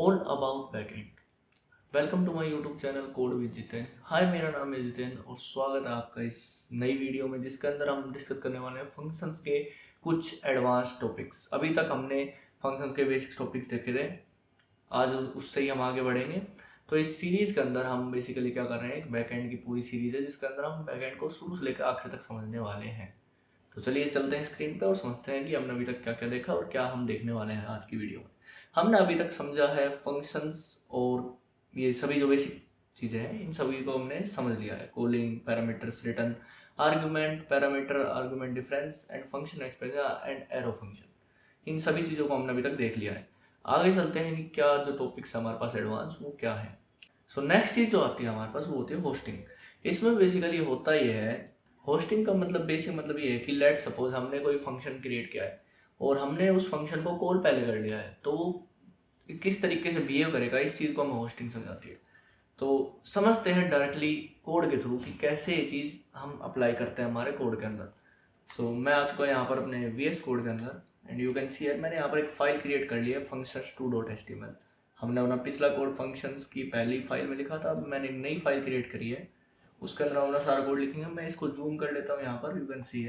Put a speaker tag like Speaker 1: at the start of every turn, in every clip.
Speaker 1: All about backend. Welcome to my YouTube channel code with Jiten. Hi, मेरा नाम है जितेन और स्वागत है आपका इस नई वीडियो में जिसके अंदर हम डिस्कस करने वाले हैं फंक्शंस के कुछ एडवांस टॉपिक्स। अभी तक हमने फंक्शंस के बेसिक टॉपिक्स देखे थे, आज उससे ही हम आगे बढ़ेंगे। तो इस सीरीज़ के अंदर हम बेसिकली क्या कर रहे हैं, एक बैकएंड की पूरी सीरीज़ है जिसके अंदर हम बैकएंड को शुरू से लेकर आखिर तक समझने वाले हैं। तो चलिए चलते हैं स्क्रीन पे और समझते हैं कि हमने अभी तक क्या क्या देखा और क्या हम देखने वाले हैं आज की वीडियो में। हमने अभी तक समझा है फंक्शंस और ये सभी जो बेसिक चीज़ें हैं इन सभी को हमने समझ लिया है। Calling, parameters, return, argument, parameter, argument difference and function expression and arrow function, इन सभी चीज़ों को हमने अभी तक देख लिया है। आगे चलते हैं कि क्या जो टॉपिक्स हमारे पास एडवांस वो क्या है। सो नेक्स्ट चीज़ जो आती है हमारे पास वो होती है होस्टिंग। इसमें बेसिकली होता ये है, होस्टिंग का मतलब बेसिक मतलब ये है कि लेट सपोज हमने कोई फंक्शन क्रिएट किया है और हमने उस फंक्शन को कॉल पहले कर लिया है, तो वो किस तरीके से बिहेव करेगा इस चीज़ को हमें होस्टिंग समझाती है। तो समझते हैं डायरेक्टली कोड के थ्रू कि कैसे ये चीज़ हम अप्लाई करते हैं हमारे कोड के अंदर। सो मैं आ चुका यहाँ पर अपने VS कोड के अंदर एंड यू कैन सी मैंने यहाँ पर एक फाइल क्रिएट कर ली है functions2.html। हमने अपना पिछला कोड फंक्शंस की पहली फाइल में लिखा था, अब मैंने एक नई फाइल क्रिएट करी है, उसके अंदर हम अपना सारा कोड लिखेंगे। मैं इसको जूम कर लेता हूँ, यहाँ पर यू कैन सी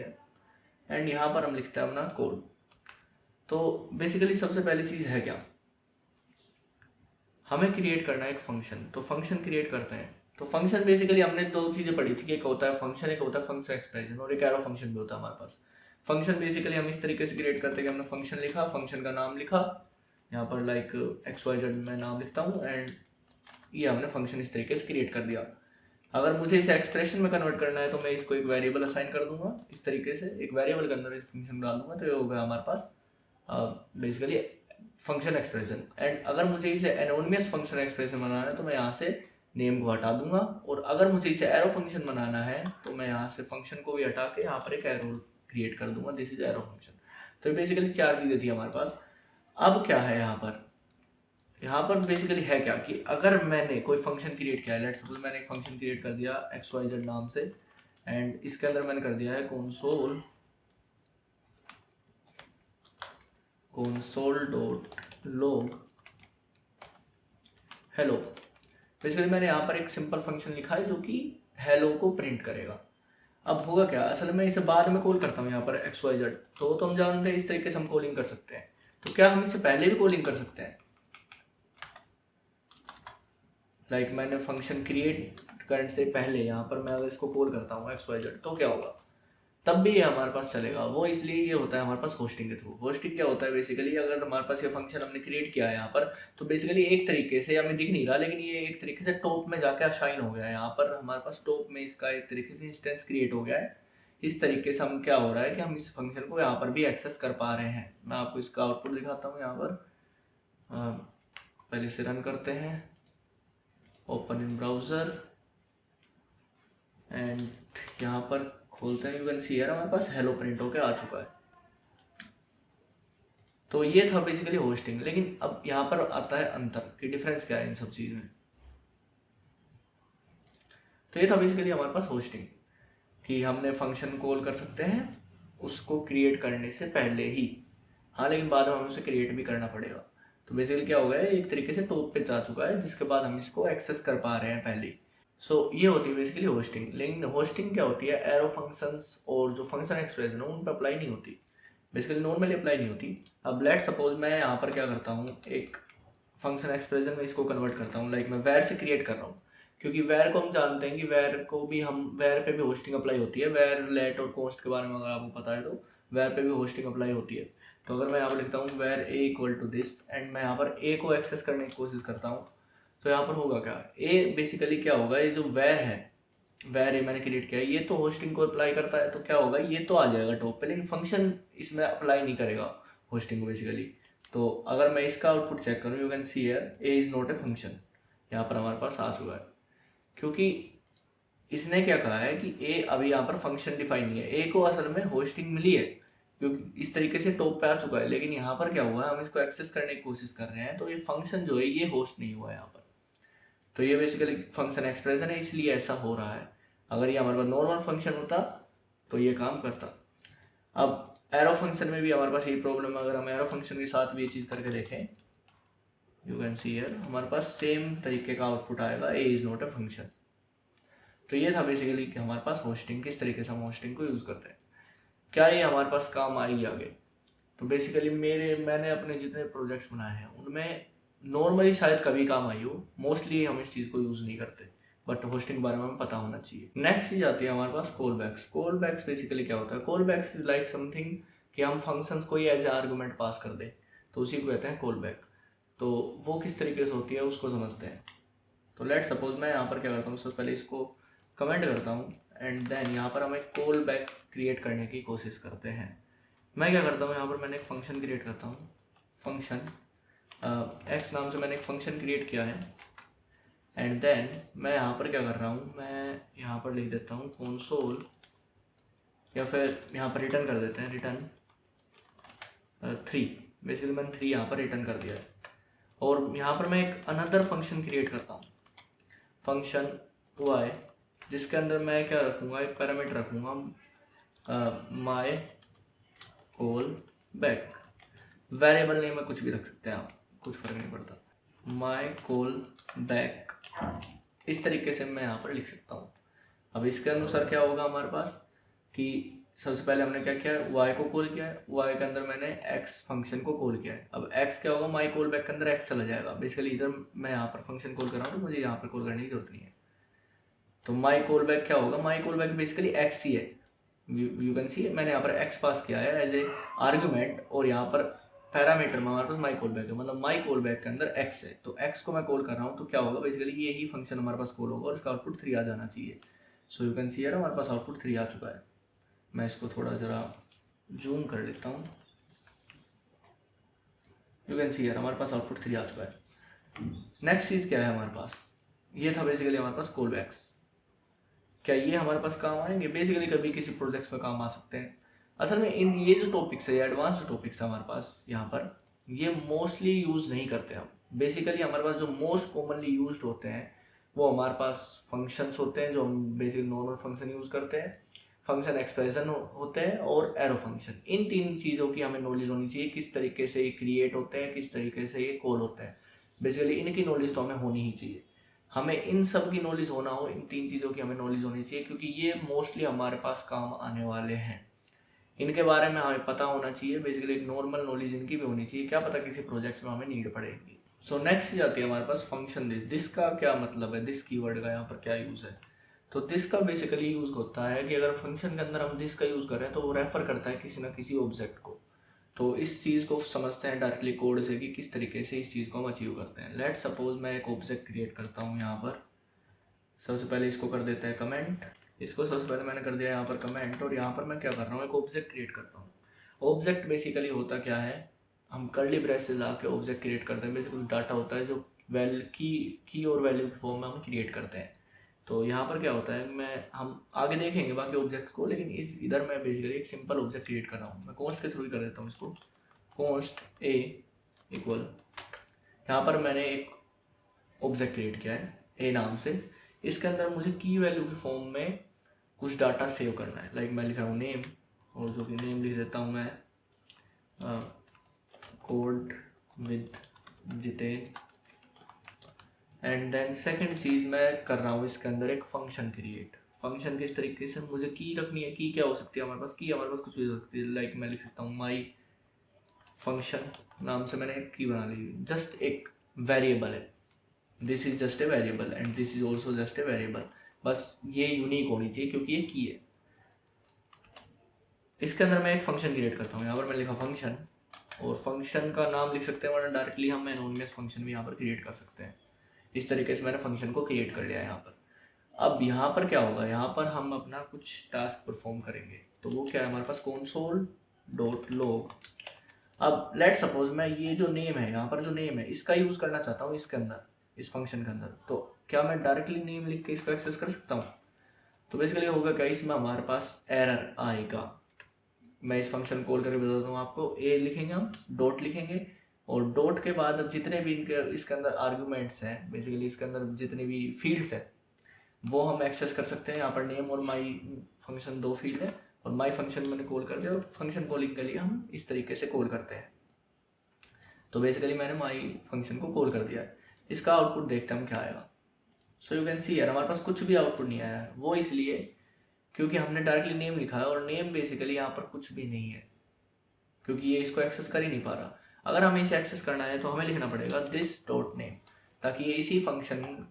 Speaker 1: एंड यहाँ पर हम लिखते हैं अपना कोड। तो बेसिकली सबसे पहली चीज़ है क्या, हमें क्रिएट करना है एक फंक्शन। तो फंक्शन क्रिएट करते हैं। तो फंक्शन बेसिकली हमने दो चीज़ें पढ़ी थी कि एक होता है फंक्शन, एक होता है फंक्शन एक्सप्रेशन और एक एरो फंक्शन भी होता है हमारे पास। फंक्शन बेसिकली हम इस तरीके से क्रिएट करते हैं कि हमने फंक्शन लिखा, फंक्शन का नाम लिखा, यहाँ पर लाइक XYZ मैं नाम लिखता हूँ एंड ये हमने फंक्शन इस तरीके से क्रिएट कर दिया। अगर मुझे इसे एक्सप्रेशन में कन्वर्ट करना है तो मैं इसको एक वेरिएबल असाइन कर दूंगा, इस तरीके से एक वेरिएबल के अंदर इस फंक्शन डाल दूंगा, तो ये हो गया हमारे पास बेसिकली फंक्शन एक्सप्रेशन। एंड अगर मुझे इसे एनोनिमस फंक्शन एक्सप्रेशन बनाना है तो मैं यहाँ से नेम को हटा दूंगा, और अगर मुझे इसे एरो फंक्शन बनाना है तो मैं यहाँ से फंक्शन को भी हटा के यहाँ पर एक एरो क्रिएट कर दूंगा, दिस इज एरो फंक्शन। तो बेसिकली चार चीज़ें थी हमारे पास। अब क्या है यहाँ पर बेसिकली है क्या कि अगर मैंने कोई फंक्शन क्रिएट किया है, लेट्स सपोज मैंने एक फंक्शन क्रिएट कर दिया XYZ नाम से एंड इसके अंदर मैंने कर दिया है console.log हेलो। बेसिकली मैंने यहाँ पर एक सिंपल फंक्शन लिखा है जो कि हेलो को प्रिंट करेगा। अब होगा क्या, असल में इसे बाद में कॉल करता हूँ यहाँ पर XYZ, तो हम जानते हैं इस तरीके से हम कॉलिंग कर सकते हैं। तो क्या हम इसे पहले भी कॉलिंग कर सकते हैं, लाइक मैंने फंक्शन क्रिएट करने से पहले यहाँ पर मैं अगर इसको कॉल करता हूँ XYZ तो क्या होगा, तब भी ये हमारे पास चलेगा। वो इसलिए ये होता है हमारे पास होस्टिंग के थ्रू। होस्टिंग क्या होता है बेसिकली, अगर हमारे पास ये फंक्शन हमने क्रिएट किया है यहाँ पर, तो बेसिकली एक तरीके से हमें दिख नहीं रहा लेकिन ये एक तरीके से टॉप में जाके असाइन हो गया है। यहाँ पर हमारे पास टॉप में इसका एक तरीके से इंस्टेंस क्रिएट हो गया है। इस तरीके से हम क्या हो रहा है कि हम इस फंक्शन को यहाँ पर भी एक्सेस कर पा रहे हैं। मैं आपको इसका आउटपुट दिखाता हूँ। यहाँ पर पहले से रन करते हैं, ओपन इन ब्राउज़र एंड यहाँ पर खोलते हैं। यू कैन सी हमारे पास हेलो प्रिंट होके आ चुका है। तो ये था बेसिकली होस्टिंग। लेकिन अब यहाँ पर आता है अंतर कि डिफरेंस क्या है इन सब चीज़ में। तो ये था बेसिकली हमारे पास होस्टिंग कि हमने फंक्शन कॉल कर सकते हैं उसको क्रिएट करने से पहले ही, हाँ, लेकिन बाद में हमें उसे क्रिएट भी करना पड़ेगा। तो बेसिकली क्या हो गया, एक तरीके से टॉप पे जा चुका है जिसके बाद हम इसको एक्सेस कर पा रहे हैं पहले। सो ये होती है बेसिकली होस्टिंग। लेकिन होस्टिंग क्या होती है, एरो फंक्शंस और जो फंक्शन एक्सप्रेशन है उन पर अप्लाई नहीं होती, बेसिकली नॉर्मली अप्लाई नहीं होती। अब लेट सपोज मैं यहाँ पर क्या करता हूँ, एक फंक्शन एक्सप्रेशन में इसको कन्वर्ट करता हूँ, लाइक मैं वेर से क्रिएट कर रहा हूँ, क्योंकि वेर को हम जानते हैं कि वेर को भी हम वेर पे भी होस्टिंग अप्लाई होती है। वेर, लेट और कॉस्ट के बारे में अगर आपको पता है तो वेर पे भी होस्टिंग अप्लाई होती है। तो अगर मैं यहाँ पर लिखता हूँ where A equal to this and मैं यहाँ पर ए को एक्सेस करने की कोशिश करता हूँ, तो यहाँ पर होगा क्या, ए बेसिकली क्या होगा, ये जो वेर है, वेर ए मैंने क्रिएट किया है, ये तो होस्टिंग को अप्लाई करता है। तो क्या होगा, ये तो आ जाएगा टॉप पे, लेकिन फंक्शन इसमें अप्लाई नहीं करेगा होस्टिंग को बेसिकली। तो अगर मैं इसका आउटपुट चेक करूँ, you can see here A is not a function, यहाँ पर हमारे पास आ चुका है, क्योंकि इसने क्या कहा है कि ए अभी यहाँ पर फंक्शन डिफाइन नहीं है। ए को असल में होस्टिंग मिली है क्योंकि इस तरीके से टॉप पे आ चुका है, लेकिन यहाँ पर क्या हुआ है, हम इसको एक्सेस करने की कोशिश कर रहे हैं, तो ये फंक्शन जो है ये होस्ट नहीं हुआ है यहाँ पर। तो ये बेसिकली फंक्शन एक्सप्रेशन है, इसलिए ऐसा हो रहा है। अगर ये हमारे पास नॉर्मल फंक्शन होता तो ये काम करता। अब एरो फंक्शन में भी हमारे पास यही प्रॉब्लम है। अगर हम एरो फंक्शन के साथ भी ये चीज़ करके देखें, यू कैन सी हियर हमारे पास सेम तरीके का आउटपुट आएगा, A is not a function. तो ये था बेसिकली कि हमारे पास होस्टिंग, किस तरीके से हम होस्टिंग को यूज़ करते हैं। क्या ये हमारे पास काम आएगी आगे? तो बेसिकली मैंने अपने जितने प्रोजेक्ट्स बनाए हैं उनमें नॉर्मली शायद कभी काम आई हो, मोस्टली हम इस चीज़ को यूज़ नहीं करते, बट होस्टिंग के बारे में हमें पता होना चाहिए। नेक्स्ट चीज़ आती है हमारे पास callbacks. Callbacks basically क्या होता है? Callbacks is like something कि हम फंक्शंस को ही एज ए आर्गूमेंट पास कर दें, तो उसी को कहते हैं कॉल बैक। तो वो किस तरीके से होती है उसको समझते हैं। तो लेट सपोज मैं यहाँ पर क्या करता हूँ, सबसे पहले इसको कमेंट करता हूँ एंड देन यहाँ पर हम एक कॉल बैक क्रिएट करने की कोशिश करते हैं। मैं क्या करता हूँ, यहाँ पर मैंने एक फंक्शन क्रिएट करता हूँ, फंक्शन एक्स नाम से मैंने एक फंक्शन क्रिएट किया है एंड देन मैं यहाँ पर क्या कर रहा हूँ, मैं यहाँ पर लिख देता हूँ कंसोल, या फिर यहाँ पर रिटर्न कर देते हैं, रिटर्न 3। बेसिकली मैंने 3 यहाँ पर रिटर्न कर दिया है। और यहाँ पर मैं एक अनदर फंक्शन क्रिएट करता हूँ, फंक्शन वाई, जिसके अंदर मैं क्या रखूँगा, एक पैरामीटर रखूँगा my call back. Variable name में कुछ भी रख सकते हैं आप, कुछ फ़र्क नहीं पड़ता। माई कॉल बैक इस तरीके से मैं यहाँ पर लिख सकता हूँ। अब इसके अनुसार क्या होगा हमारे पास कि सबसे पहले हमने क्या किया है, वाई को कॉल किया है, वाई के अंदर मैंने एक्स फंक्शन को कॉल किया है। अब एक्स क्या होगा, माई कॉल बैक के अंदर एक्स चला जाएगा। बेसिकली इधर मैं यहाँ पर फंक्शन कॉल कर रहा हूँ तो मुझे यहाँ पर कॉल करने की जरूरत नहीं है। तो माई कॉल बैक क्या होगा, my callback basically X ही है। यू कैन सी मैंने यहाँ पर एक्स पास किया है एज ए आर्ग्यूमेंट, और यहाँ पर पैरामीटर में हमारे पास माई कॉल बैक है, मतलब माई कॉल बैक के अंदर एक्स है। तो एक्स को मैं कॉल कर रहा हूँ तो क्या होगा, बेसिकली यही फंक्शन हमारे पास कॉल होगा और इसका आउटपुट 3 आ जाना चाहिए। सो यू कैन सी यार हमारे पास आउटपुट 3 आ चुका है। मैं इसको थोड़ा ज़रा जूम कर लेता हूँ। यू कैन सी यार हमारे पास आउटपुट 3 आ चुका है। नेक्स्ट चीज़ क्या है हमारे पास, ये था बेसिकली हमारे पास कॉल बैक्स। क्या ये हमारे पास काम आएंगे? बेसिकली कभी किसी प्रोजेक्ट्स में काम आ सकते हैं। असल में इन ये जो टॉपिक्स है, एडवांस जो टॉपिक्स है हमारे पास यहाँ पर, ये मोस्टली यूज़ नहीं करते हम। बेसिकली हमारे पास जो मोस्ट कॉमनली यूज्ड होते हैं वो हमारे पास फंक्शंस होते हैं, जो हम बेसिकली नॉर्मल फंक्शन यूज़ करते हैं, फंक्शन एक्सप्रेशन होते हैं और एरो फंक्शन। इन 3 चीज़ों की हमें नॉलेज होनी चाहिए, किस तरीके से ये क्रिएट होते हैं, किस तरीके से ये कॉल होते हैं। बेसिकली इनकी नॉलेज तो हमें होनी ही चाहिए। हमें इन सब की नॉलेज होना हो, इन 3 चीज़ों की हमें नॉलेज होनी चाहिए, क्योंकि ये मोस्टली हमारे पास काम आने वाले हैं। इनके बारे में हमें पता होना चाहिए। बेसिकली एक नॉर्मल नॉलेज इनकी भी होनी चाहिए, क्या पता किसी प्रोजेक्ट्स में हमें नीड पड़ेगी। सो नेक्स्ट चीज़ आती है हमारे पास फंक्शन दिस। दिस का क्या मतलब है, दिस कीवर्ड का यहाँ पर क्या यूज़ है? तो दिस का बेसिकली यूज़ होता है कि अगर फंक्शन के अंदर हम दिस का यूज़ कर रहे हैं तो वो रेफर करता है किसी ना किसी ऑब्जेक्ट को। तो इस चीज़ को समझते हैं डायरेक्टली कोड से कि किस तरीके से इस चीज़ को हम अचीव करते हैं। लेट सपोज मैं एक ऑब्जेक्ट क्रिएट करता हूँ यहाँ पर। सबसे पहले इसको कर देते हैं कमेंट। इसको सबसे पहले मैंने कर दिया यहाँ पर कमेंट, और यहाँ पर मैं क्या कर रहा हूँ, एक ऑब्जेक्ट क्रिएट करता हूँ। ऑब्जेक्ट बेसिकली होता क्या है, हम कर्ली ब्रेस से लाके ऑब्जेक्ट क्रिएट करते हैं। बेसिकली कुछ डाटा होता है जो की और वैल्यू की फॉर्म में हम क्रिएट करते हैं। तो यहाँ पर क्या होता है, हम आगे देखेंगे बाकी ऑब्जेक्ट को, लेकिन इधर मैं बेसिकली एक सिंपल ऑब्जेक्ट क्रिएट कर रहा हूँ। मैं कॉन्स्ट के थ्रू ही कर देता हूँ इसको, कॉन्स्ट ए इक्वल, यहाँ पर मैंने एक ऑब्जेक्ट क्रिएट किया है ए नाम से। इसके अंदर मुझे की वैल्यू की फॉर्म में कुछ डाटा सेव करना है। लाइक मैं लिख रहा हूँ नेम, और जो कि नेम लिख देता हूँ मैं code with Jiten. And then second चीज़ मैं कर रहा हूँ इसके अंदर एक फंक्शन क्रिएट। फंक्शन किस तरीके से मुझे की रखनी है, की क्या हो सकती है हमारे पास, की हमारे पास कुछ भी हो सकती है। लाइक मैं लिख सकता हूँ माई फंक्शन नाम से मैंने एक की बना ली, जस्ट एक वेरिएबल है। This is just a variable and this is also just a variable. बस ये यूनिक होनी चाहिए क्योंकि ये की है। इसके अंदर मैं एक फंक्शन क्रिएट करता हूँ। यहाँ पर मैं लिखा फंक्शन, और फंक्शन का नाम लिख सकते हैं, वरना डायरेक्टली हम एनोनिमस फंक्शन भी यहाँ पर क्रिएट कर सकते हैं। इस तरीके से मैंने फंक्शन को क्रिएट कर लिया है यहाँ पर। अब यहाँ पर क्या होगा, यहाँ पर हम अपना कुछ टास्क परफॉर्म करेंगे। तो वो क्या है हमारे पास, console डॉट लॉग। अब लेट सपोज मैं ये जो नेम है, यहाँ पर जो नेम है, इसका यूज़ करना चाहता हूँ इसके अंदर, इस फंक्शन के अंदर। तो क्या मैं डायरेक्टली नेम लिख के इसको एक्सेस कर सकता हूँ? तो बेसिकली होगा क्या, इसमें हमारे पास एरर आएगा। मैं इस फंक्शन कॉल करके बताता हूँ आपको। ए लिखेंगे हम, डॉट लिखेंगे, और डॉट के बाद अब जितने भी इसके अंदर आर्गूमेंट्स हैं, बेसिकली इसके अंदर जितने भी फील्ड्स हैं वो हम एक्सेस कर सकते हैं। यहाँ पर नेम और माई फंक्शन 2 फील्ड है, और माई फंक्शन मैंने कॉल कर दिया, और फंक्शन कॉलिंग के लिए हम इस तरीके से कॉल करते हैं। तो बेसिकली मैंने माई फंक्शन को कॉल कर दिया है। इसका आउटपुट देखते हैं हम क्या आएगा। सो यू कैन सी यार हमारे पास कुछ भी आउटपुट नहीं आया है, वो इसलिए क्योंकि हमने डायरेक्टली नेम लिखा है और नेम बेसिकली यहाँ पर कुछ भी नहीं है, क्योंकि ये इसको एक्सेस कर ही नहीं पा रहा। अगर हमें इसे एक्सेस करना है तो हमें लिखना पड़ेगा दिस डॉट नेम, ताकि ये इसी फंक्शन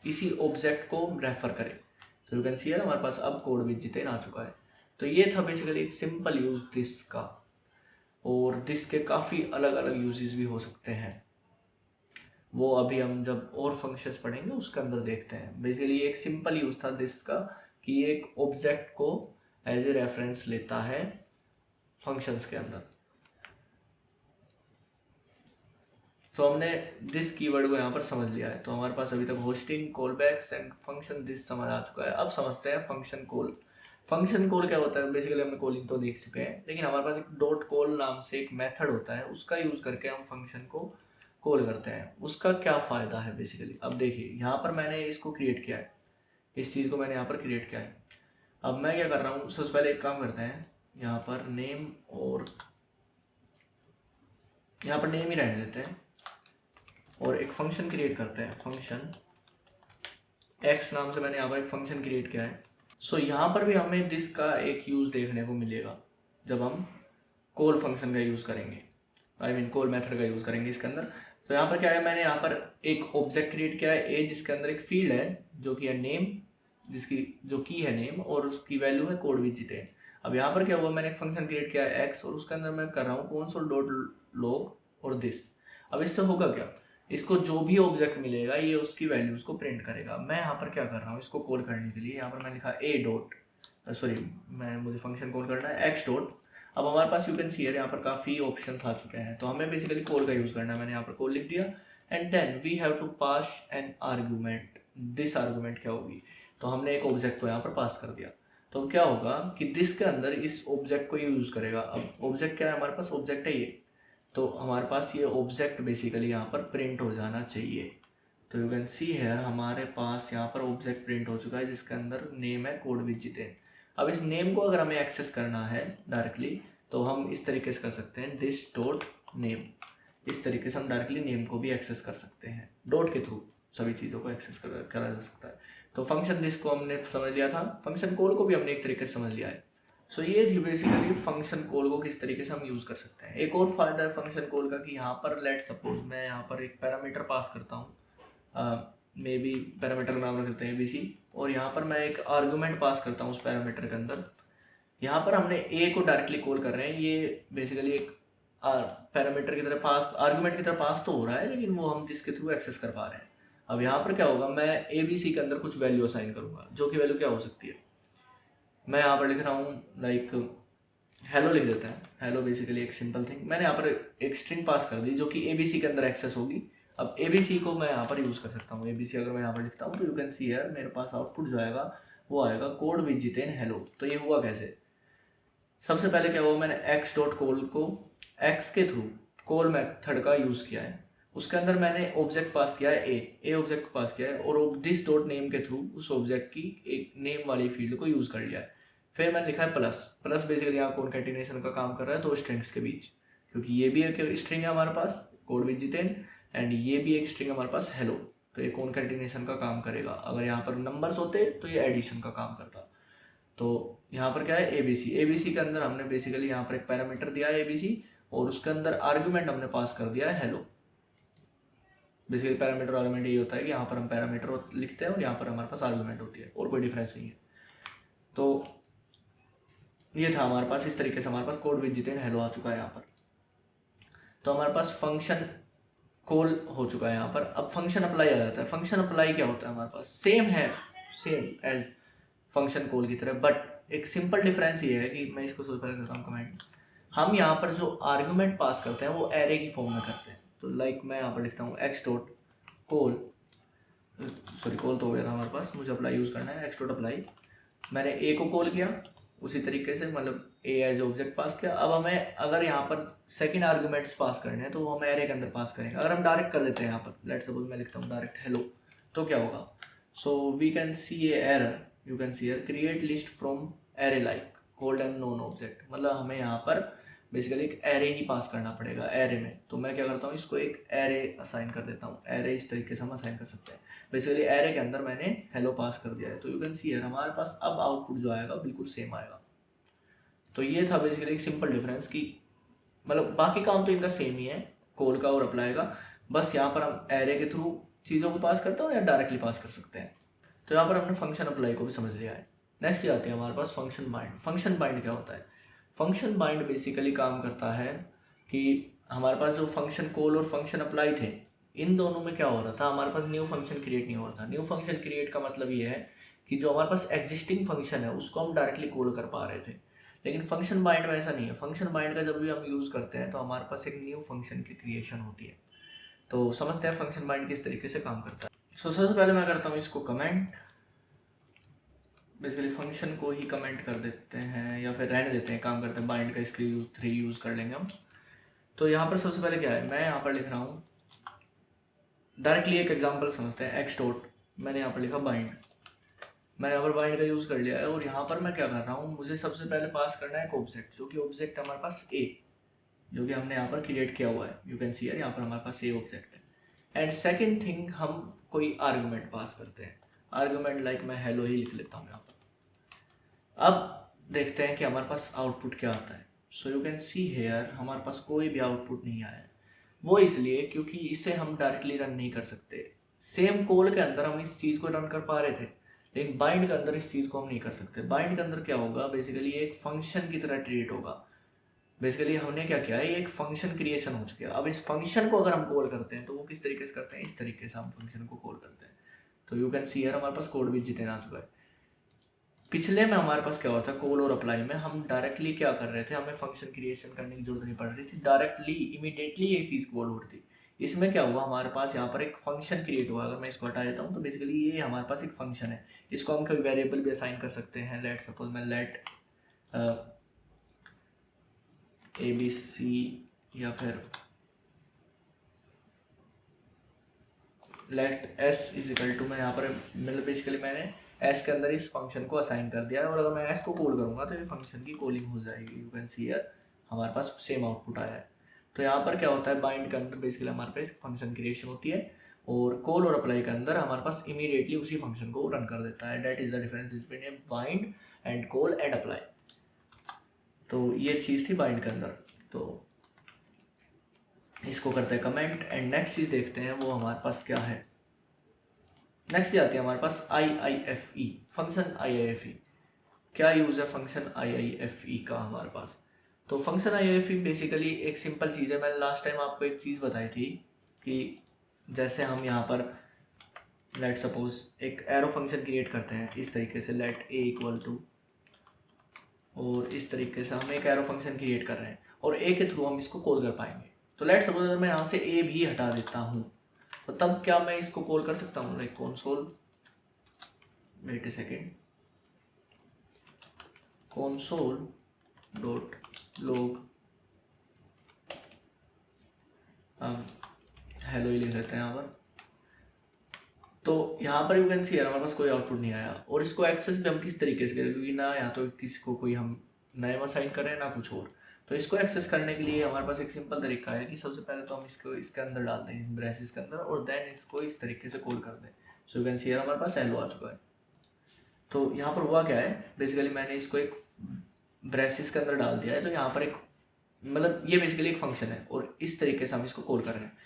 Speaker 1: इसी ऑब्जेक्ट को रेफर करे। सो यू कैन सी यार हमारे पास अब कोड विद जितेन आ चुका है। तो ये था बेसिकली एक सिंपल यूज दिस का, और दिस के काफ़ी अलग अलग यूजेस भी हो सकते हैं, वो अभी हम जब और फंक्शंस पढ़ेंगे उसके अंदर देखते हैं। बेसिकली एक सिंपल यूज था दिस का कि एक ऑब्जेक्ट को एज ए रेफरेंस लेता है फंक्शंस के अंदर। तो हमने दिस कीवर्ड को यहाँ पर समझ लिया है। तो हमारे पास अभी तक होस्टिंग, कॉलबैक्स एंड फंक्शन दिस समझ आ चुका है। अब समझते हैं फंक्शन कॉल। फंक्शन कॉल क्या होता है? बेसिकली हमने कॉलिंग तो देख चुके हैं, लेकिन हमारे पास एक डॉट कॉल नाम से एक मेथड होता है, उसका यूज़ करके हम फंक्शन को कॉल करते हैं। उसका क्या फ़ायदा है बेसिकली? अब देखिए यहाँ पर मैंने इसको क्रिएट किया है, इस चीज़ को मैंने यहाँ पर क्रिएट किया है। अब मैं क्या कर रहा हूँ, सबसे पहले एक काम करते हैं, यहाँ पर नेम और यहाँ पर नेम ही रहने देते हैं और एक फंक्शन क्रिएट करते हैं। फंक्शन एक्स नाम से मैंने यहाँ पर एक फंक्शन क्रिएट किया है। सो यहाँ पर भी हमें दिस का एक यूज़ देखने को मिलेगा जब हम कॉल फंक्शन का यूज़ करेंगे, आई मीन कॉल मेथड का यूज़ करेंगे इसके अंदर। तो यहाँ पर क्या है, मैंने यहाँ पर एक ऑब्जेक्ट क्रिएट किया है ए, जिसके अंदर एक फील्ड है जो कि है नेम, जिसकी जो की है नेम और उसकी वैल्यू है कोड विद जितेन। अब यहाँ पर क्या हुआ, मैंने एक फंक्शन क्रिएट किया है एक्स और उसके अंदर मैं कर रहा हूँ कॉन्सोल डॉट लॉग और दिस। अब इससे होगा क्या, इसको जो भी ऑब्जेक्ट मिलेगा ये उसकी वैल्यूज़ को प्रिंट करेगा। मैं यहाँ पर क्या कर रहा हूँ, इसको कॉल करने के लिए यहाँ पर मैं लिखा ए डॉट, सॉरी मुझे फंक्शन कॉल करना है एक्स डॉट। अब हमारे पास यू कैन सी यहाँ पर काफ़ी ऑप्शंस आ चुके हैं, तो हमें बेसिकली कॉल का यूज़ करना है। मैंने यहाँ पर कॉल लिख दिया and then we have to pass an argument. This argument क्या होगी, तो हमने एक ऑब्जेक्ट को यहाँ पर पास कर दिया। तो क्या होगा कि दिस के अंदर इस ऑब्जेक्ट को यूज़ करेगा। अब ऑब्जेक्ट क्या है हमारे पास, ऑब्जेक्ट है ये, तो हमारे पास ये ऑब्जेक्ट बेसिकली यहाँ पर प्रिंट हो जाना चाहिए। तो यू कैन सी है हमारे पास यहाँ पर ऑब्जेक्ट प्रिंट हो चुका है जिसके अंदर नेम है कोड विद जितेन। अब इस नेम को अगर हमें एक्सेस करना है डायरेक्टली तो हम इस तरीके से कर सकते हैं, दिस डॉट नेम। इस तरीके से हम डायरेक्टली नेम को भी एक्सेस कर सकते हैं, डॉट के थ्रू सभी चीज़ों को एक्सेस करा जा सकता है। तो फंक्शन दिस को हमने समझ लिया था, फंक्शन कॉल को भी हमने एक तरीके से समझ लिया है। सो ये थी बेसिकली फंक्शन कॉल को किस तरीके से हम यूज़ कर सकते हैं। एक और फायदा है फंक्शन कॉल का कि यहाँ पर लेट सपोज मैं यहाँ पर एक पैरामीटर पास करता हूँ, मे बी पैरामीटर नाम रख देते हैं ABC, और यहाँ पर मैं एक आर्गूमेंट पास करता हूँ उस पैरामीटर के अंदर। यहाँ पर हमने ए को डायरेक्टली कॉल कर रहे हैं, ये बेसिकली एक पैरामीटर की तरह पास, आर्गूमेंट की तरह पास तो हो रहा है, लेकिन वो हम जिसके थ्रू एक्सेस कर पा रहे हैं। अब यहाँ पर क्या होगा, मैं ABC के अंदर कुछ वैल्यू असाइन करूँगा, जो कि वैल्यू क्या हो सकती है, मैं यहाँ पर लिख रहा हूँ लाइक हेलो लिख देते हैं। हेलो बेसिकली एक सिंपल थिंग, मैंने यहाँ पर एक स्ट्रिंग पास कर दी जो कि ABC के अंदर एक्सेस होगी। अब ABC को मैं यहाँ पर यूज़ कर सकता हूँ। ABC अगर मैं यहाँ पर लिखता हूँ तो यू कैन सी हियर मेरे पास आउटपुट जो आएगा वो आएगा कोड विद जितेन हेलो। तो ये हुआ कैसे, सबसे पहले क्या हुआ, मैंने एक्स डॉट कॉल को एक्स के थ्रू कॉल मेथड का यूज़ किया है, उसके अंदर मैंने ऑब्जेक्ट पास किया है ए ऑब्जेक्ट को पास किया है, और दिस डॉट नेम के थ्रू उस ऑब्जेक्ट की एक नेम वाली फील्ड को यूज़ कर लिया है। फिर मैंने लिखा है प्लस बेसिकली यहाँ कॉन्कैटिनेशन का काम कर रहा है दो स्ट्रिंग्स के बीच, क्योंकि ये भी एक स्ट्रिंग है हमारे पास कोड विद जितेन एंड ये भी एक स्ट्रिंग है हमारे पास हेलो। तो ये कॉन्कैटिनेशन का काम करेगा। अगर यहाँ पर नंबर्स होते तो ये एडिशन का काम करता। तो यहाँ पर क्या है ABC के अंदर हमने बेसिकली यहाँ पर एक पैरामीटर दिया है ABC, और उसके अंदर आर्गूमेंट हमने पास कर दिया है हेलो। बेसिकली पैरामीटर आर्गूमेंट ये होता है कि यहाँ पर हम पैरामीटर लिखते हैं और यहाँ पर हमारे पास आर्गूमेंट होती है, और कोई डिफरेंस नहीं है। तो ये था हमारे पास, इस तरीके से हमारे पास कोड विद जितेन हेलो आ चुका है यहाँ पर। तो हमारे पास फंक्शन कॉल हो चुका है यहाँ पर। अब फंक्शन अप्लाई आ जाता है। फंक्शन अप्लाई क्या होता है हमारे पास, सेम है, सेम एज फंक्शन कॉल की तरह, बट एक सिंपल डिफरेंस ये है कि मैं इसको सबसे पहले करता हूँ कमेंट। हम यहाँ पर जो आर्गूमेंट पास करते हैं वो एरे की फॉर्म में करते हैं। तो लाइक मैं यहाँ पर लिखता हूँ x dot call, sorry call तो हो गया था हमारे पास, मुझे अप्लाई यूज़ करना है, एक्स डॉट अप्लाई। मैंने ए को कॉल किया उसी तरीके से, मतलब ए एज ऑब्जेक्ट पास किया। अब हमें अगर यहाँ पर सेकंड आर्गूमेंट्स पास करने हैं तो वो हम एरे के अंदर पास करेंगे। अगर हम डायरेक्ट कर देते हैं यहाँ पर, लेट सपोज मैं लिखता हूँ डायरेक्ट हेलो, तो क्या होगा, so we can see a error, you can see create list from array like cold and known object. मतलब हमें यहाँ पर बेसिकली एक एरे ही पास करना पड़ेगा एरे में। तो मैं क्या करता हूँ, इसको एक एरे असाइन कर देता हूँ। एरे इस तरीके से हम असाइन कर सकते हैं। बेसिकली एरे के अंदर मैंने हेलो पास कर दिया है। तो यू कैन सी हियर हमारे पास अब आउटपुट जो आएगा बिल्कुल सेम आएगा। तो ये था बेसिकली एक सिंपल डिफरेंस कि मतलब बाकी काम तो इनका सेम ही है, कॉल का और अप्लाई का। बस यहाँ पर हम एरे के थ्रू चीज़ों को पास करते हैं या डायरेक्टली पास कर सकते हैं। तो यहाँ पर हमने फंक्शन अप्लाई को भी समझ लिया है। नेक्स्ट ये आती है हमारे पास फंक्शन बाइंड। फंक्शन बाइंड क्या होता है? फंक्शन बाइंड बेसिकली काम करता है कि हमारे पास जो फंक्शन कॉल और फंक्शन अप्लाई थे, इन दोनों में क्या हो रहा था, हमारे पास न्यू फंक्शन क्रिएट नहीं हो रहा था। न्यू फंक्शन क्रिएट का मतलब ये है कि जो हमारे पास एग्जिस्टिंग फंक्शन है उसको हम डायरेक्टली कॉल कर पा रहे थे। लेकिन फंक्शन बाइंड में ऐसा नहीं है। फंक्शन बाइंड का जब भी हम यूज़ करते हैं तो हमारे पास एक न्यू फंक्शन की क्रिएशन होती है। तो समझते हैं फंक्शन बाइंड किस तरीके से काम करता है। सबसे पहले मैं करता हूँ इसको कमेंट। बेसिकली फंक्शन को ही कमेंट कर देते हैं या फिर रहने देते हैं, काम करते हैं। बाइंड का इसके यूज 3 यूज़ कर लेंगे हम। तो यहाँ पर सबसे पहले क्या है, मैं यहाँ पर लिख रहा हूँ डायरेक्टली एक एग्जांपल समझते हैं। एक्स डॉट मैंने यहाँ पर लिखा बाइंड। मैंने यहाँ पर बाइंड का यूज़ कर लिया है और यहाँ पर मैं क्या कर रहा हूँ, मुझे सबसे पहले पास करना है एक ऑब्जेक्ट, जो कि ऑब्जेक्ट हमारे पास ए, जो कि हमने यहाँ पर क्रिएट किया हुआ है। यू कैन सी यहाँ पर हमारे पास ए ऑब्जेक्ट है। एंड सेकेंड थिंग, हम कोई आर्गूमेंट पास करते हैं। आर्गूमेंट लाइक मैं हेलो ही लिख लेता हूँ यहाँ पर। अब देखते हैं कि हमारे पास आउटपुट क्या आता है। So you can see here हमारे पास कोई भी आउटपुट नहीं आया है। वो इसलिए क्योंकि इसे हम डायरेक्टली रन नहीं कर सकते। सेम कोड के अंदर हम इस चीज़ को रन कर पा रहे थे, लेकिन बाइंड के अंदर इस चीज़ को हम नहीं कर सकते। बाइंड के अंदर क्या होगा, बेसिकली एक फंक्शन की तरह ट्रीट होगा। बेसिकली हमने क्या किया है, ये एक फंक्शन क्रिएशन हो चुका है। अब इस फंक्शन को अगर हम कॉल करते हैं तो वो किस तरीके से करते हैं, इस तरीके से हम फंक्शन को कॉल करते हैं। तो यू कैन सी हियर हमारे पास कोड भी जितने आ चुका है। पिछले में हमारे पास क्या हुआ था, कॉल और अप्लाई में हम डायरेक्टली क्या कर रहे थे, हमें फंक्शन क्रिएशन करने की जरूरत नहीं पड़ रही थी, डायरेक्टली इमीडिएटली ये चीज़ कॉल हो रही थी। इसमें क्या हुआ, हमारे पास यहाँ पर एक फंक्शन क्रिएट हुआ। अगर मैं इसको हटा देता हूँ तो बेसिकली ये हमारे पास एक फंक्शन है। इसको हम कोई वेरिएबल भी असाइन कर सकते हैं। लेट सपोज मैं लेट ABC या फिर let S is equal to, मैं यहाँ पर मतलब बेसिकली मैंने एस के अंदर इस फंक्शन को असाइन कर दिया है और अगर मैं एस को कॉल करूँगा तो ये फंक्शन की कॉलिंग हो जाएगी। यू कैन सी हियर हमारे पास सेम आउटपुट आया है। तो यहाँ पर क्या होता है, बाइंड के अंदर बेसिकली हमारे पास फंक्शन क्रिएशन होती है और कॉल और अप्लाई के अंदर हमारे पास इमीडिएटली उसी फंक्शन को रन कर देता है। That is the difference between A bind and call and apply. तो ये चीज़ थी बाइंड के अंदर। तो इसको करते हैं कमेंट एंड नेक्स्ट चीज़ देखते हैं वो हमारे पास क्या है। नेक्स्ट आती है हमारे पास IIFE फंक्शन। IIFE क्या यूज़ है फंक्शन IIFE का हमारे पास। तो फंक्शन IIFE बेसिकली एक सिंपल चीज़ है। मैंने लास्ट टाइम आपको एक चीज़ बताई थी कि जैसे हम यहाँ पर लेट सपोज एक एरो फंक्शन क्रिएट करते हैं इस तरीके से, लेट A इक्वल टू, और इस तरीके से हम एक एरो फंक्शन क्रिएट कर रहे हैं और A के थ्रू हम इसको कॉल कर पाएंगे। तो लेट सपोज अगर मैं यहाँ से A भी हटा देता हूँ तो तब क्या मैं इसको कॉल कर सकता हूँ, लाइक console, वेट ए सेकेंड, console डॉट log, हम हेलो ही लिख लेते हैं यहाँ पर। तो यहाँ पर यू कैन सी हमारे पास कोई आउटपुट नहीं आया और इसको एक्सेस भी हम किस तरीके से करें, क्योंकि ना या तो किसी को कोई हम नए असाइन करें ना कुछ और। तो इसको एक्सेस करने के लिए हमारे पास एक सिंपल तरीका है कि सबसे पहले तो हम इसको इसके अंदर डालते हैं, इस ब्रेसेस के अंदर, और देन इसको इस तरीके से कॉल कर दें। सो यू कैन सी हमारे पास हेलो आ चुका है। तो यहाँ पर हुआ क्या है, बेसिकली मैंने इसको एक ब्रेसेस के अंदर डाल दिया है। तो यहाँ पर एक मतलब ये बेसिकली एक फंक्शन है और इस तरीके से हम इसको कॉल कर रहे हैं।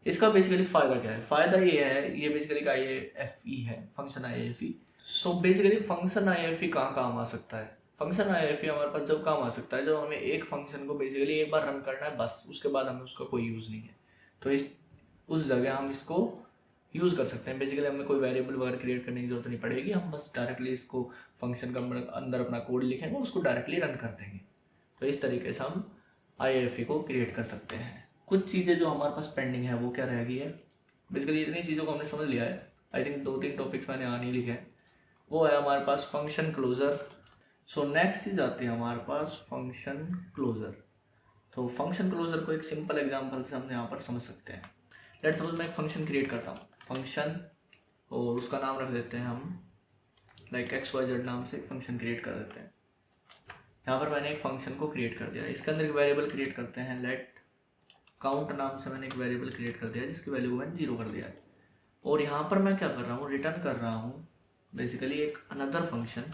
Speaker 1: इसका बेसिकली फ़ायदा क्या है, फ़ायदा ये है, ये बेसिकली IIFE है, function IIFE। So basically function IIFE कहाँ काम आ सकता है। फंक्शन IIFE हमारे पास जब काम आ सकता है जब हमें एक फंक्शन को बेसिकली एक बार रन करना है बस, उसके बाद हमें उसका कोई यूज़ नहीं है। तो उस जगह हम इसको यूज़ कर सकते हैं। बेसिकली हमें कोई वेरिएबल वगैरह क्रिएट करने की जरूरत नहीं पड़ेगी। हम बस डायरेक्टली इसको फंक्शन का अंदर अपना कोड लिखेंगे, उसको डायरेक्टली रन कर देंगे। तो इस तरीके से हम IIFE को क्रिएट कर सकते हैं। कुछ चीज़ें जो हमारे पास पेंडिंग है वो क्या रह गई है, बेसिकली इतनी चीज़ों को हमने समझ लिया है। आई थिंक 2-3 टॉपिक्स मैंने यहाँ नहीं लिखे हैं। वो है हमारे पास फंक्शन क्लोजर। सो नेक्स्ट चीज़ आती है हमारे पास फंक्शन क्लोजर। तो फंक्शन क्लोजर को एक सिंपल एग्जांपल से हमने यहाँ पर समझ सकते हैं। लेट सपोज मैं एक फंक्शन क्रिएट करता हूँ, फंक्शन, और उसका नाम रख देते हैं हम लाइक XYZ नाम से फंक्शन क्रिएट कर देते हैं। यहाँ पर मैंने एक फंक्शन को क्रिएट कर दिया। इसके अंदर एक वेरिएबल क्रिएट करते हैं, लेट काउंट नाम से मैंने एक वेरिएबल क्रिएट कर दिया जिसकी वैल्यू को मैंने 0 कर दिया है। और यहाँ पर मैं क्या कर रहा हूँ, रिटर्न कर रहा हूँ बेसिकली एक अनदर फंक्शन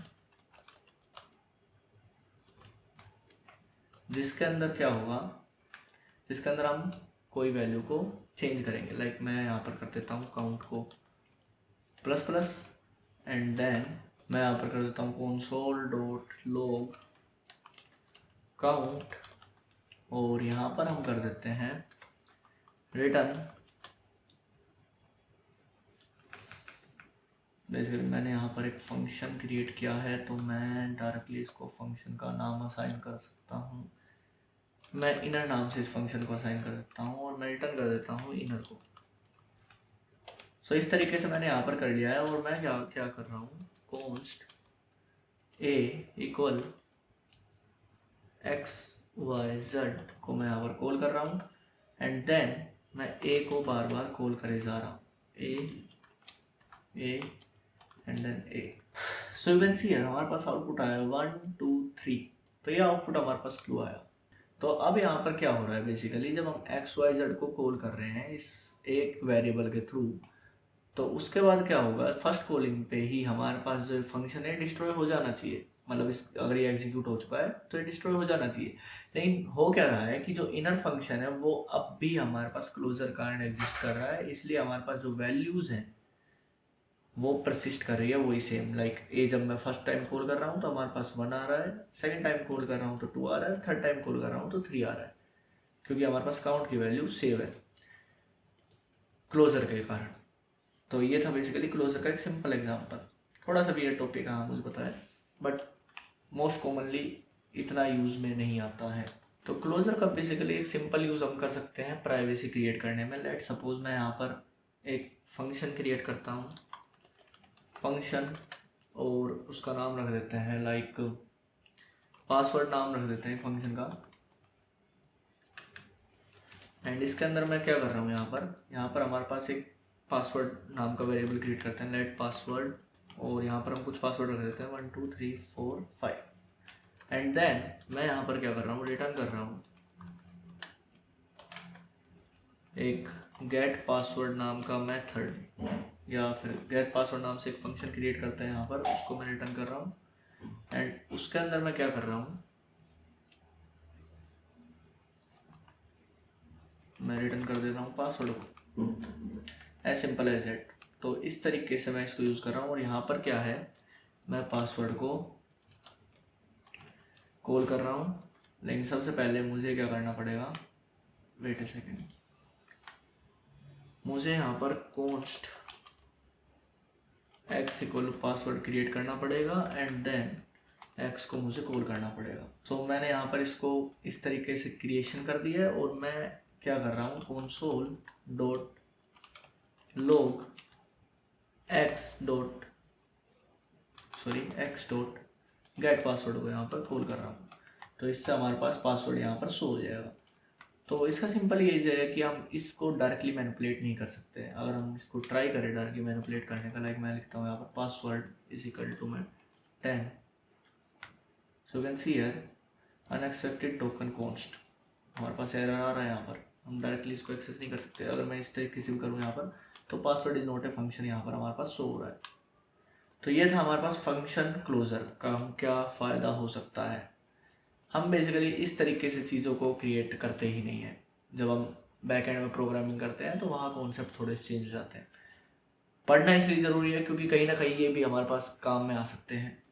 Speaker 1: जिसके अंदर क्या होगा, जिसके अंदर हम कोई वैल्यू को चेंज करेंगे। लाइक मैं यहाँ पर कर देता हूँ काउंट को प्लस प्लस एंड देन मैं यहाँ पर कर देता हूँ console.log काउंट और यहाँ पर हम कर देते हैं रिटर्न। बेसिकली मैंने यहाँ पर एक फंक्शन क्रिएट किया है तो मैं डायरेक्टली इसको फंक्शन का नाम असाइन कर सकता हूँ। मैं इनर नाम से इस फंक्शन को असाइन कर देता हूँ और मैं रिटर्न कर देता हूँ इनर को। सो इस तरीके से मैंने यहाँ पर कर लिया है और मैं क्या कर रहा हूँ, const a equal x y z को मैं यहाँ पर कॉल कर रहा हूँ एंड देन मैं a को बार बार कॉल करे जा रहा हूँ, a and then a। So you can see here हमारे पास आउटपुट आया 1 2 3। तो ये आउटपुट हमारे पास क्यों आया। तो अब यहाँ पर क्या हो रहा है, बेसिकली जब हम एक्स वाई जेड को कॉल कर रहे हैं इस एक वेरिएबल के थ्रू, तो उसके बाद क्या होगा, फर्स्ट कॉलिंग पे ही हमारे पास जो फंक्शन है डिस्ट्रॉय हो जाना चाहिए। मतलब इस अगर ये एग्जीक्यूट हो चुका है तो ये डिस्ट्रॉय हो जाना चाहिए। लेकिन हो क्या रहा है कि जो इनर फंक्शन है वो अब भी हमारे पास क्लोजर काइंड एग्जिस्ट कर रहा है, इसलिए हमारे पास जो वैल्यूज़ हैं वो परसिस्ट कर रही है वही सेम। लाइक ए जब मैं फर्स्ट टाइम कॉल कर रहा हूँ तो हमारे पास 1 आ रहा है, सेकंड टाइम कॉल कर रहा हूँ तो 2 आ रहा है, थर्ड टाइम कॉल कर रहा हूँ तो 3 आ रहा है, क्योंकि हमारे पास काउंट की वैल्यू सेव है क्लोजर के कारण। तो ये था बेसिकली क्लोजर का एक सिंपल एग्जांपल। थोड़ा सा भी ये टॉपिक हाँ मुझे पता है, बट मोस्ट कॉमनली इतना यूज़ में नहीं आता है। तो क्लोजर का बेसिकली एक सिंपल यूज़ हम कर सकते हैं प्राइवेसी क्रिएट करने में। लेट सपोज मैं यहाँ पर एक फंक्शन क्रिएट करता हूँ, फंक्शन, और उसका नाम रख देते हैं लाइक पासवर्ड नाम रख देते हैं फंक्शन का। एंड इसके अंदर मैं क्या कर रहा हूँ, यहाँ पर हमारे पास एक पासवर्ड नाम का वेरिएबल क्रिएट करते हैं, लेट पासवर्ड, और यहाँ पर हम कुछ पासवर्ड रख देते हैं 1 2 3 4 5 एंड देन मैं यहाँ पर क्या कर रहा हूँ, रिटर्न कर रहा हूँ एक गेट पासवर्ड नाम का मेथड, या फिर गेट पासवर्ड नाम से एक फंक्शन क्रिएट करते हैं यहाँ पर, उसको मैं रिटर्न कर रहा हूँ। एंड उसके अंदर मैं क्या कर रहा हूँ, मैं रिटर्न कर देता हूँ पासवर्ड को, एज सिंपल एज दैट। तो इस तरीके से मैं इसको यूज़ कर रहा हूँ। और यहाँ पर क्या है, मैं पासवर्ड को कॉल कर रहा हूँ, लेकिन सबसे पहले मुझे क्या करना पड़ेगा, वेट ए सेकेंड, मुझे यहाँ पर const x equal password create करना पड़ेगा एंड देन x को मुझे कॉल करना पड़ेगा। सो मैंने यहाँ पर इसको इस तरीके से क्रिएशन कर दिया है और मैं क्या कर रहा हूँ, console.log x dot gate password को यहाँ पर कॉल कर रहा हूँ। तो इससे हमारे पास पासवर्ड यहाँ पर शो हो जाएगा। तो इसका सिंपल ये है कि हम इसको डायरेक्टली मैनिपुलेट नहीं कर सकते। अगर हम इसको ट्राई करें डायरेक्टली मैनिपुलेट करने का, लाइक मैं लिखता हूँ यहाँ पर पासवर्ड इज इक्वल टू मैं 10, so can see here unexpected token const, हमारे पास एरर आ रहा है यहाँ पर, हम डायरेक्टली इसको एक्सेस नहीं कर सकते। अगर मैं इस तरीके से भी करूँ यहाँ पर, तो password is not a function यहाँ पर हमारे पास शो हो रहा है। तो ये था हमारे पास फंक्शन क्लोजर का हम क्या फ़ायदा हो सकता है। हम बेसिकली इस तरीके से चीज़ों को क्रिएट करते ही नहीं हैं। जब हम बैक एंड में प्रोग्रामिंग करते हैं तो वहाँ कॉन्सेप्ट थोड़े से चेंज हो जाते हैं। पढ़ना इसलिए ज़रूरी है क्योंकि कहीं ना कहीं ये भी हमारे पास काम में आ सकते हैं।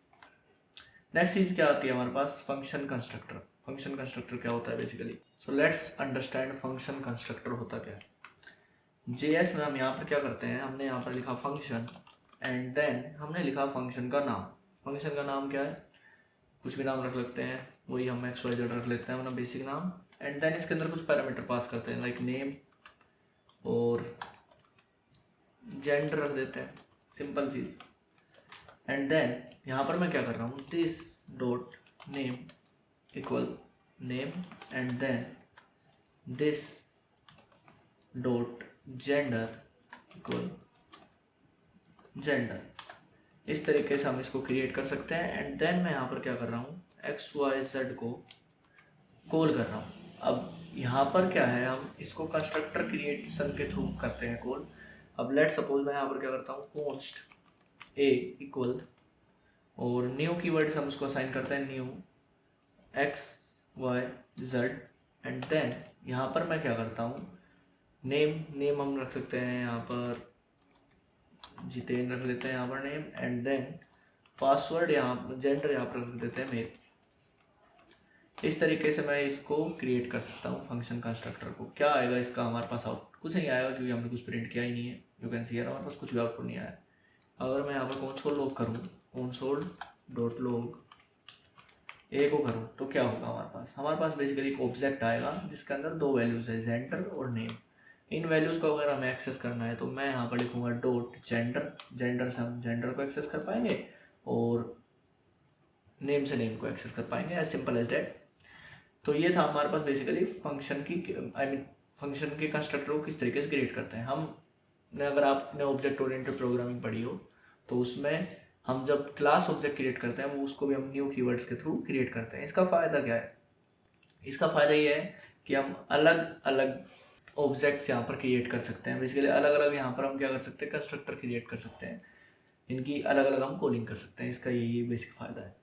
Speaker 1: नेक्स्ट चीज़ क्या आती है हमारे पास, फंक्शन कंस्ट्रक्टर। फंक्शन कंस्ट्रक्टर क्या होता है basically, so let's understand function constructor होता क्या है। JS में हम यहाँ पर क्या करते हैं, हमने यहाँ पर लिखा फंक्शन एंड देन हमने लिखा फंक्शन का नाम। फंक्शन का नाम क्या है, कुछ भी नाम रख लेते हैं, वही हम XYZ रख लेते हैं अपना बेसिक नाम। एंड देन इसके अंदर कुछ पैरामीटर पास करते हैं लाइक नेम और जेंडर रख देते हैं, सिंपल चीज़। एंड देन यहाँ पर मैं क्या कर रहा हूँ, this dot name equal name and then this dot gender equal gender. इस तरीके से हम इसको क्रिएट कर सकते हैं। एंड देन मैं यहाँ पर क्या कर रहा हूँ, एक्स वाई जेड को कॉल कर रहा हूँ। अब यहाँ पर क्या है, हम इसको कंस्ट्रक्टर क्रिएशन के थ्रू करते हैं कॉल। अब लेट सपोज मैं यहाँ पर क्या करता हूँ, कॉन्स्ट ए इक्वल और न्यू कीवर्ड्स हम उसको असाइन करते हैं, new X Y Z and then यहाँ पर मैं क्या करता हूँ, नेम हम रख सकते हैं यहाँ पर जितेन रख लेते हैं यहाँ पर नेम, एंड देन पासवर्ड यहाँ जेंडर यहाँ पर रख देते हैं मेल। इस तरीके से मैं इसको क्रिएट कर सकता हूँ फंक्शन कंस्ट्रक्टर को। क्या आएगा इसका हमारे पास आउटपुट, कुछ नहीं आएगा क्योंकि हमने कुछ प्रिंट किया ही नहीं है। यू कैन सी हमारे पास कुछ भी आउटपुट नहीं आया। अगर मैं यहाँ पर कंसोल लॉग करूँ, कंसोल डॉट लॉग ए को करूँ तो क्या होगा, हमारे पास बेसिकली एक ऑब्जेक्ट आएगा जिसके अंदर दो वैल्यूज़ है, जेंडर और नेम। इन वैल्यूज़ को अगर हमें एक्सेस करना है तो मैं यहाँ पर लिखूँगा डॉट जेंडर से हम जेंडर को एक्सेस कर पाएंगे और नेम से नेम को एक्सेस कर पाएंगे, एज सिंपल एज डैट। तो ये था हमारे पास बेसिकली फंक्शन की फंक्शन के कंस्ट्रक्टर को किस तरीके से क्रिएट करते हैं हम। अगर आपने ऑब्जेक्ट ओरिएंटेड प्रोग्रामिंग पढ़ी हो तो उसमें हम जब क्लास ऑब्जेक्ट क्रिएट करते हैं वो उसको भी हम न्यू कीवर्ड्स के थ्रू क्रिएट करते हैं। इसका फ़ायदा क्या है, इसका फ़ायदा ये है कि हम अलग अलग ऑब्जेक्ट्स यहाँ पर क्रिएट कर सकते हैं। बेसिकली अलग अलग यहाँ पर हम क्या कर सकते हैं, कंस्ट्रक्टर क्रिएट कर सकते हैं, इनकी अलग अलग हम कॉलिंग कर सकते हैं। इसका यही बेसिक फ़ायदा है।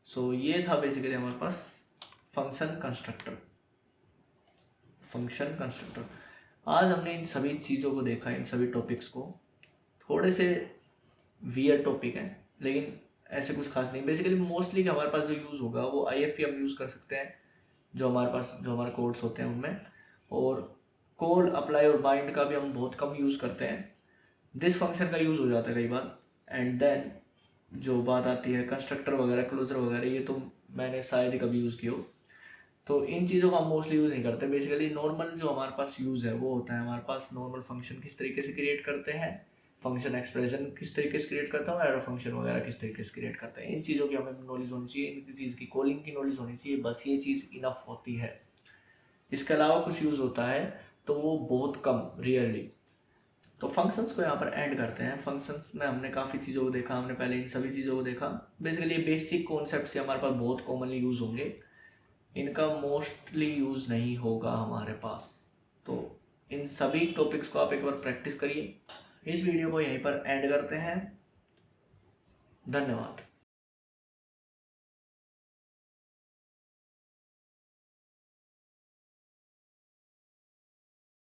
Speaker 1: सो ये था बेसिकली हमारे पास फंक्शन कंस्ट्रक्टर। आज हमने इन सभी चीज़ों को देखा, इन सभी टॉपिक्स को। थोड़े से वियर टॉपिक हैं लेकिन ऐसे कुछ खास नहीं। बेसिकली मोस्टली हमारे पास जो यूज़ होगा वो IFE हम यूज़ कर सकते हैं, जो हमारे कोड्स होते हैं उनमें। और कॉल, अप्लाई और बाइंड का भी हम बहुत कम यूज़ करते हैं। दिस फंक्शन का यूज़ हो जाता है कई बार। एंड देन जो बात आती है कंस्ट्रक्टर वगैरह, क्लोजर वगैरह, ये तो मैंने शायद ही कभी यूज़ किया हो। तो इन चीज़ों को हम मोस्टली यूज़ नहीं करते। बेसिकली नॉर्मल जो हमारे पास यूज़ है वो होता है, हमारे पास नॉर्मल फंक्शन किस तरीके से क्रिएट करते हैं, फंक्शन एक्सप्रेशन किस तरीके से क्रिएट करता है, एरर फंक्शन वगैरह किस तरीके से क्रिएट करते हैं। इन चीज़ों की हमें नॉलेज होनी चाहिए, इनकी चीज़ की कॉलिंग की नॉलेज होनी चाहिए, बस ये चीज़ इनफ होती है। इसके अलावा कुछ यूज़ होता है तो वो बहुत कम, रियरली। तो फंक्शंस को यहाँ पर ऐड करते हैं। फंक्शंस में हमने काफ़ी चीज़ों को देखा, हमने पहले इन सभी चीज़ों को देखा। बेसिकली ये बेसिक कॉन्सेप्ट्स हमारे पास बहुत कॉमनली यूज़ होंगे, इनका मोस्टली यूज़ नहीं होगा हमारे पास। तो इन सभी टॉपिक्स को आप एक बार प्रैक्टिस करिए। इस वीडियो को यहीं पर एंड करते हैं। धन्यवाद।